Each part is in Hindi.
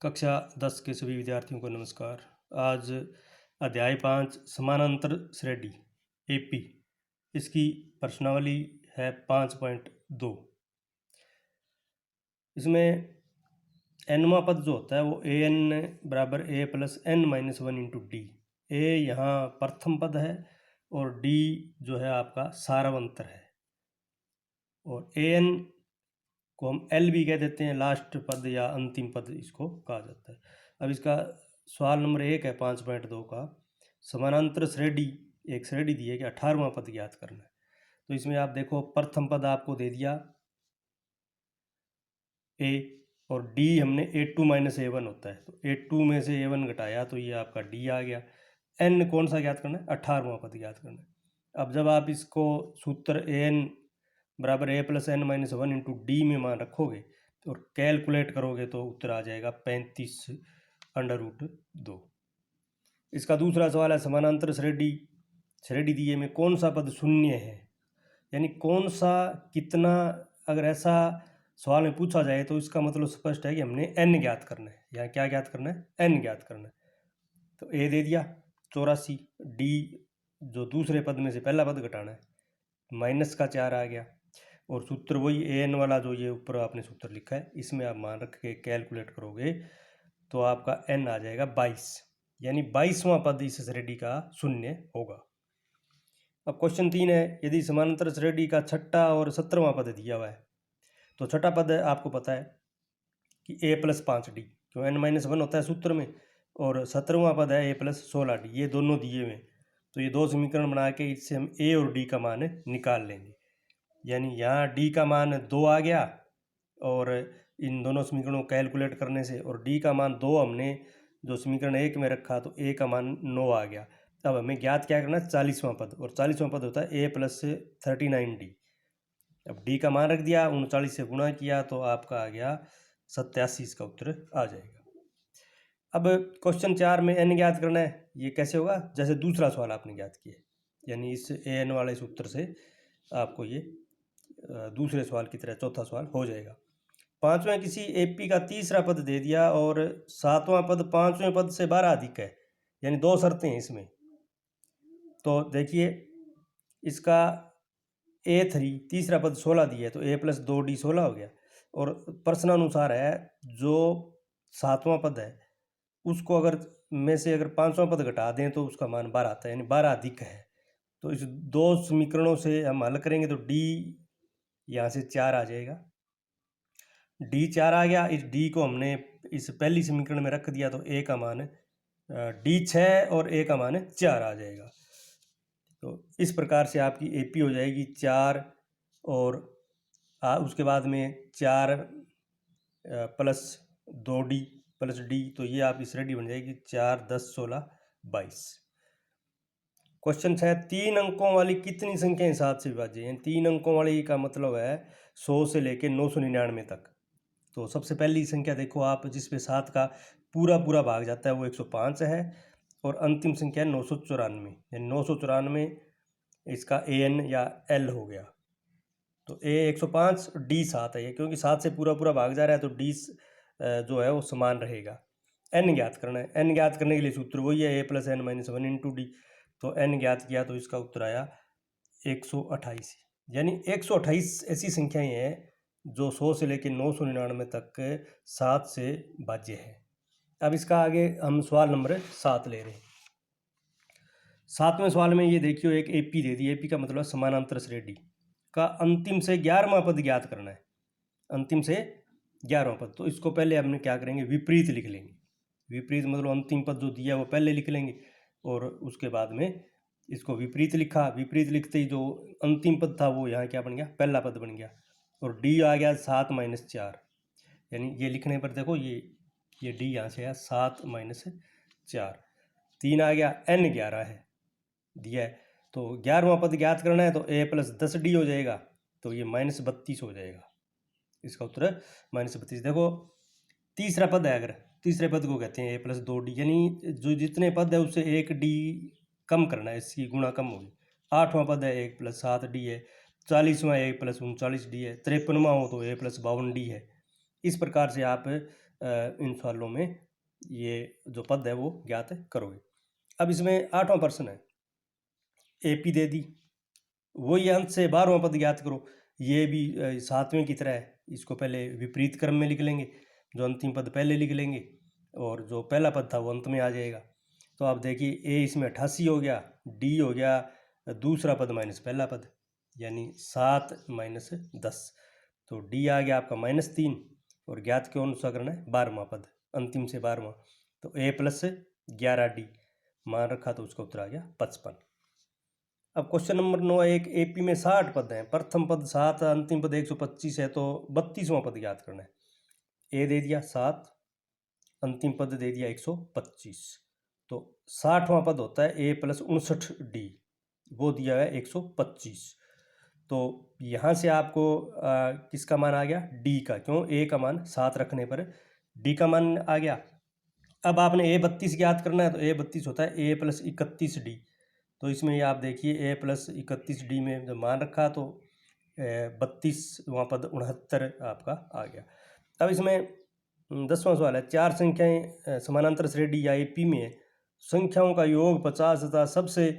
कक्षा 10 के सभी विद्यार्थियों को नमस्कार। आज अध्याय 5 समानांतर श्रेणी एपी, इसकी प्रश्नावली है 5.2। इसमें एनवा पद जो होता है वो ए एन बराबर A plus N minus one into D. A यहाँ प्रथम पद है और डी जो है आपका सारावंतर है, और ए एन को हम एल भी कह देते हैं, लास्ट पद या अंतिम पद इसको कहा जाता है। अब इसका सवाल नंबर 1 है 5.2 का, समानांतर श्रेणी, एक श्रेणी दी है कि 18वां पद ज्ञात करना है। तो इसमें आप देखो प्रथम पद आपको दे दिया ए, और डी हमने A2 माइनस A1 होता है, तो A2 में से A1 घटाया तो ये आपका डी आ गया। एन कौन सा ज्ञात करना है? 18वां पद ज्ञात करना है। अब जब आप इसको सूत्र ए एन बराबर A plus N minus one into D में मान रखोगे और कैलकुलेट करोगे तो उत्तर आ जाएगा 35√2। इसका दूसरा सवाल है समानांतर श्रेणी दिए में कौन सा पद शून्य है, यानी कौन सा कितना। अगर ऐसा सवाल में पूछा जाए तो इसका मतलब स्पष्ट है कि हमने एन ज्ञात करना है। यहाँ क्या ज्ञात करना है? एन ज्ञात करना है। तो ए दे दिया 84, डी जो दूसरे पद में से पहला पद घटाना है, माइनस का 4 आ गया, और सूत्र वही ए एन वाला जो ये ऊपर आपने सूत्र लिखा है, इसमें आप मान रख के कैलकुलेट करोगे तो आपका एन आ जाएगा 22, यानी 22वां पद इस श्रेणी का शून्य होगा। अब क्वेश्चन 3 है, यदि समानांतर श्रेणी का छठा और 17वां पद दिया हुआ है, तो छठा पद आपको पता है कि ए प्लस 5D, क्यों एन माइनस वन होता है सूत्र में, और 17वां पद है ए प्लस 16D, ये दोनों दिए हुए। तो ये दो समीकरण बना के इससे हम ए और डी का मान निकाल लेंगे, यानी यहाँ डी का मान 2 आ गया, और इन दोनों समीकरणों को कैलकुलेट करने से, और डी का मान 2 हमने जो समीकरण 1 में रखा तो ए का मान 9 आ गया। अब हमें ज्ञात क्या करना है? 40वां पद, और 40वां पद होता है ए प्लस 39D। अब डी का मान रख दिया, 39 से गुणा किया तो आपका आ गया 87, इसका उत्तर आ जाएगा। अब क्वेश्चन 4 में एन ज्ञात करना है। ये कैसे होगा? जैसे दूसरा सवाल आपने ज्ञात किया, यानी इस ए एन वाले सूत्र से आपको ये दूसरे सवाल की तरह चौथा सवाल हो जाएगा। पांचवें किसी एपी का तीसरा पद दे दिया और सातवां पद पांचवें पद से 12 अधिक है, यानी दो शर्तें हैं इसमें। तो देखिए इसका A3 तीसरा पद 16 दिया है, तो A प्लस 2D 16 हो गया, और प्रश्नानुसार है जो सातवां पद है उसको अगर में से अगर पांचवां पद घटा दें तो उसका मान 12 आता है, यानी 12 अधिक है। तो इस दो समीकरणों से हम हल करेंगे तो D यहाँ से 4 आ जाएगा, D 4 आ गया। इस D को हमने इस पहली समीकरण में रख दिया तो A का मान D 6 और A का मान 4 आ जाएगा। तो इस प्रकार से आपकी एपी हो जाएगी 4, और उसके बाद में 4 प्लस 2D प्लस D, तो ये आपकी श्रेणी बन जाएगी 4, 10, 16, 22। क्वेश्चन 6, 3 अंकों वाली कितनी संख्याएं 7 से विभाज्य हैं? 3 अंकों वाली का मतलब है 100 से लेकर 999 तक। तो सबसे पहली संख्या देखो आप, जिसपे 7 का पूरा पूरा भाग जाता है वो 105 है, और अंतिम संख्या 994, यानी 994 इसका ए एन या एल हो गया। तो ए 105, डी 7 है, क्योंकि 7 से पूरा पूरा भाग जा रहा है तो डी जो है वो समान रहेगा। एन ज्ञात करना है, एन ज्ञात करने के लिए सूत्र वही है A plus N minus one into D. तो एन ज्ञात किया तो इसका उत्तर आया 128, यानी 128 ऐसी संख्याएं हैं जो 100 से लेकर 999 तक 7 से भाज्य है। अब इसका आगे हम सवाल नंबर 7 ले रहे हैं। 7वें सवाल में ये देखियो एक एपी दे दी, एपी का मतलब समानांतर श्रेणी का अंतिम से 11वां पद ज्ञात करना है, अंतिम से 11वां पद। तो इसको पहले हमने क्या करेंगे? विपरीत लिख लेंगे। विपरीत मतलब अंतिम पद जो दिया वो पहले लिख लेंगे, और उसके बाद में इसको विपरीत लिखा। विपरीत लिखते ही जो अंतिम पद था वो यहाँ क्या बन गया? पहला पद बन गया, और डी आ गया 7 माइनस 4, यानी ये लिखने पर देखो ये डी यहाँ से है 7 माइनस 4, 3 आ गया, एन 11 है दिया है। तो 11वां पद ज्ञात करना है तो ए प्लस 10D हो जाएगा, तो ये -32 हो जाएगा। इसका उत्तर -32। देखो तीसरा पद है, अगर तीसरे पद को कहते हैं ए प्लस 2D, यानी जो जितने पद है उससे 1D कम करना है, इसकी गुणा कम होगी। 8वां पद है 1 प्लस 7D है, 40वां 1 प्लस 39D है, 53वां हो तो ए प्लस 52D है। इस प्रकार से आप इन सवालों में ये जो पद है वो ज्ञात करोगे। अब इसमें 8वां प्रश्न है, AP दे दी, वही अंत से 12वां पद ज्ञात करो। ये भी 7वें की तरह है, इसको पहले विपरीत क्रम में लिख लेंगे, जो अंतिम पद पहले लिख लेंगे और जो पहला पद था वो अंत में आ जाएगा। तो आप देखिए A इसमें 88 हो गया, D हो गया दूसरा पद माइनस पहला पद, यानी 7 माइनस 10, तो D आ गया आपका -3 और ज्ञात कौन सा करना है, 12वां पद, अंतिम से 12वां, तो A प्लस 11D मान रखा तो उसका उत्तर आ गया 55। अब क्वेश्चन नंबर 9 है, एक AP में 60 पद हैं, प्रथम पद 7, अंतिम पद 125 है, तो 32वां पद ज्ञात करना है। A दे दिया 7, अंतिम पद दे दिया 125, तो 60वां पद होता है A प्लस 59D, वो दिया है 125, तो यहाँ से आपको किसका मान आ गया, D का, क्यों, A का मान 7 रखने पर D का मान आ गया। अब आपने A32 ज्ञात करना है, तो A32 होता है A प्लस 31D, तो इसमें आप देखिए A प्लस 31D में जब मान रखा तो 32वां पद 69 आपका आ गया। अब इसमें 10वां सवाल है, 4 संख्याएं समानांतर श्रेणी या AP में है, संख्याओं का योग 50 तथा सबसे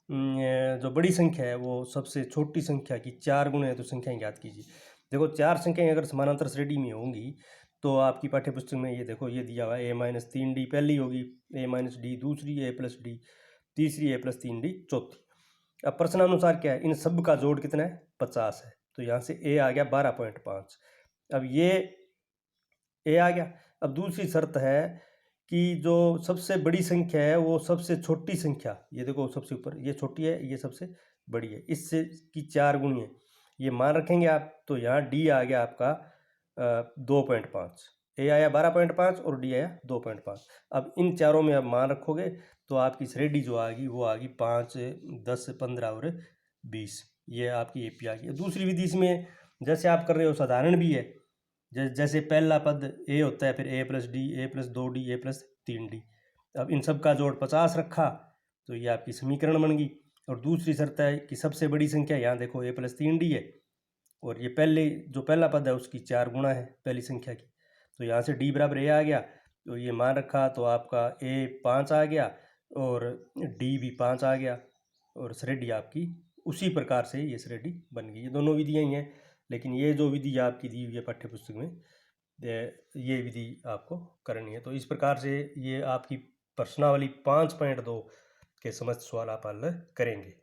जो बड़ी संख्या है वो सबसे छोटी संख्या की 4 गुण है, तो संख्याएं ज्ञात कीजिए। देखो 4 संख्याएं अगर समानांतर श्रेणी में होंगी तो आपकी पाठ्य पुस्तक में ये देखो ये दिया हुआ है, A-3D पहली होगी, A-D दूसरी, A+D तीसरी, A+3D चौथी। अब प्रश्नानुसार क्या है, इन सब का जोड़ कितना है, 50 है, तो यहाँ से A आ गया 12.5। अब ये A आ गया। अब दूसरी शर्त है कि जो सबसे बड़ी संख्या है वो सबसे छोटी संख्या, ये देखो सबसे ऊपर ये छोटी है, ये सबसे बड़ी है, इससे की 4 गुणी है, ये मान रखेंगे आप, तो यहाँ D आ गया आपका 2.5, A आया 12.5 और D आया 2.5। अब इन चारों में आप मान रखोगे तो आपकी श्रेणी जो आ गई वो आ गई 5, 10, 15 और 20, ये आपकी AP आ गई। दूसरी विधि इसमें जैसे आप कर रहे हो साधारण भी है, जैसे पहला पद A होता है, फिर A+D, A+2D, A+3D, अब इन सब का जोड़ 50 रखा तो ये आपकी समीकरण बन गई। और दूसरी शर्त है कि सबसे बड़ी संख्या, यहाँ देखो A+3D है और ये पहले जो पहला पद है उसकी 4 गुणा है पहली संख्या की, तो यहाँ से D बराबर A आ गया, तो ये मान रखा तो आपका A 5 आ गया और D भी 5 आ गया, और श्रेणी आपकी उसी प्रकार से ये श्रेणी बन गई। ये दोनों विधियाँ ही हैं, लेकिन ये जो विधि आपकी दी हुई है पाठ्य पुस्तक में, ये विधि आपको करनी है। तो इस प्रकार से ये आपकी प्रश्नावली 5.2 के समस्त सवाल आप हल करेंगे।